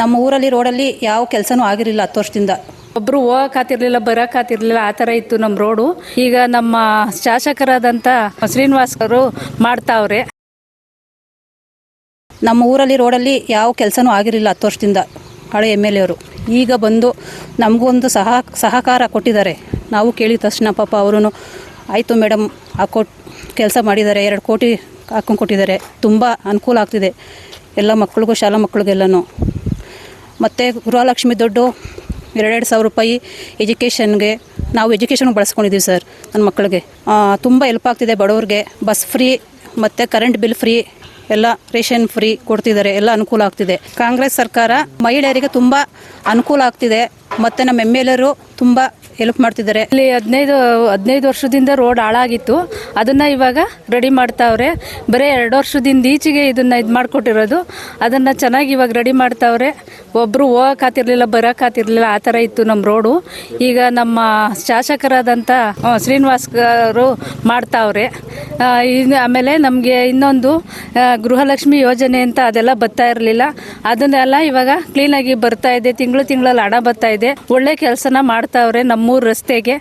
ನಮ್ಮ ಊರಲ್ಲಿ ರೋಡಲ್ಲಿ ಯಾವ ಕೆಲಸನೂ ಆಗಿರಲಿಲ್ಲ 10 ವರ್ಷದಿಂದ. ಒಬ್ಬರು ಹೋಗಕ್ಕಾತಿರ್ಲಿಲ್ಲ, ಬರೋಕ್ಕಾತಿರ್ಲಿಲ್ಲ, ಆ ಥರ ಇತ್ತು ನಮ್ಮ ರೋಡು. ಈಗ ನಮ್ಮ ಶಾಸಕರಾದಂಥ ಶ್ರೀನಿವಾಸ್ ಅವರು ಮಾಡ್ತಾವ್ರೆ. ನಮ್ಮ ಊರಲ್ಲಿ ರೋಡಲ್ಲಿ ಯಾವ ಕೆಲಸನೂ ಆಗಿರಲಿಲ್ಲ 10 ವರ್ಷದಿಂದ. ಹಳೆ MLA ಅವರು ಈಗ ಬಂದು ನಮಗೂ ಒಂದು ಸಹಕಾರ ಕೊಟ್ಟಿದ್ದಾರೆ. ನಾವು ಕೇಳಿದ ತಕ್ಷಣ ಪಾಪ ಅವರು ಆಯಿತು ಮೇಡಮ್ ಕೆಲಸ ಮಾಡಿದ್ದಾರೆ, 2 ಕೋಟಿ ಹಾಕೊಂಡು ಕೊಟ್ಟಿದ್ದಾರೆ. ತುಂಬ ಅನುಕೂಲ ಆಗ್ತಿದೆ ಎಲ್ಲ ಮಕ್ಕಳಿಗೂ, ಶಾಲಾ ಮಕ್ಕಳಿಗೆಲ್ಲನೂ. ಮತ್ತು ಗೃಹಲಕ್ಷ್ಮಿ ದುಡ್ಡು 2,000 ರೂಪಾಯಿ ಎಜುಕೇಷನ್ಗೆ ನಾವು ಎಜುಕೇಷನ್ಗೆ ಬಳಸ್ಕೊಂಡಿದ್ದೀವಿ ಸರ್. ನನ್ನ ಮಕ್ಕಳಿಗೆ ತುಂಬ ಹೆಲ್ಪ್ ಆಗ್ತಿದೆ. ಬಡವ್ರಿಗೆ ಬಸ್ ಫ್ರೀ ಮತ್ತು ಕರೆಂಟ್ ಬಿಲ್ ಫ್ರೀ, ಎಲ್ಲ ರೇಷನ್ ಫ್ರೀ ಕೊಡ್ತಿದ್ದಾರೆ. ಎಲ್ಲ ಅನುಕೂಲ ಆಗ್ತಿದೆ. ಕಾಂಗ್ರೆಸ್ ಸರ್ಕಾರ ಮಹಿಳೆಯರಿಗೆ ತುಂಬ ಅನುಕೂಲ ಆಗ್ತಿದೆ. ಮತ್ತು ನಮ್ಮ MLA ಅವರು ತುಂಬ ಹೆಲ್ಪ್ ಮಾಡ್ತಿದ್ದಾರೆ. ಇಲ್ಲಿ 15 ವರ್ಷದಿಂದ ರೋಡ್ ಹಾಳಾಗಿತ್ತು, ಅದನ್ನು ಇವಾಗ ರೆಡಿ ಮಾಡ್ತಾವ್ರೆ. ಬರೀ 2 ವರ್ಷದಿಂದ ಈಚೆಗೆ ಇದನ್ನು ಇದು ಮಾಡಿಕೊಟ್ಟಿರೋದು, ಅದನ್ನು ಚೆನ್ನಾಗಿ ಇವಾಗ ರೆಡಿ ಮಾಡ್ತಾವ್ರೆ. ಒಬ್ಬರು ಹೋಗಕ್ಕಾತಿರ್ಲಿಲ್ಲ, ಬರೋಕ್ಕಾತಿರ್ಲಿಲ್ಲ, ಆ ಥರ ಇತ್ತು ನಮ್ಮ ರೋಡು. ಈಗ ನಮ್ಮ ಶಾಸಕರಾದಂಥ ಶ್ರೀನಿವಾಸ್ ಅವರು ಮಾಡ್ತಾವ್ರೆ. ಆಮೇಲೆ ನಮಗೆ ಇನ್ನೊಂದು ಗೃಹಲಕ್ಷ್ಮಿ ಯೋಜನೆ ಅಂತ ಅದೆಲ್ಲ ಬರ್ತಾ ಇರಲಿಲ್ಲ, ಅದನ್ನೆಲ್ಲ ಇವಾಗ ಕ್ಲೀನಾಗಿ ಬರ್ತಾ ಇದೆ. ತಿಂಗಳಲ್ಲಿ ಹಣ ಬರ್ತಾ ಇದೆ. ಒಳ್ಳೆ ಕೆಲಸನ ಮಾಡ್ತಾವ್ರೆ ನಮ್ಮೂರು ರಸ್ತೆಗೆ.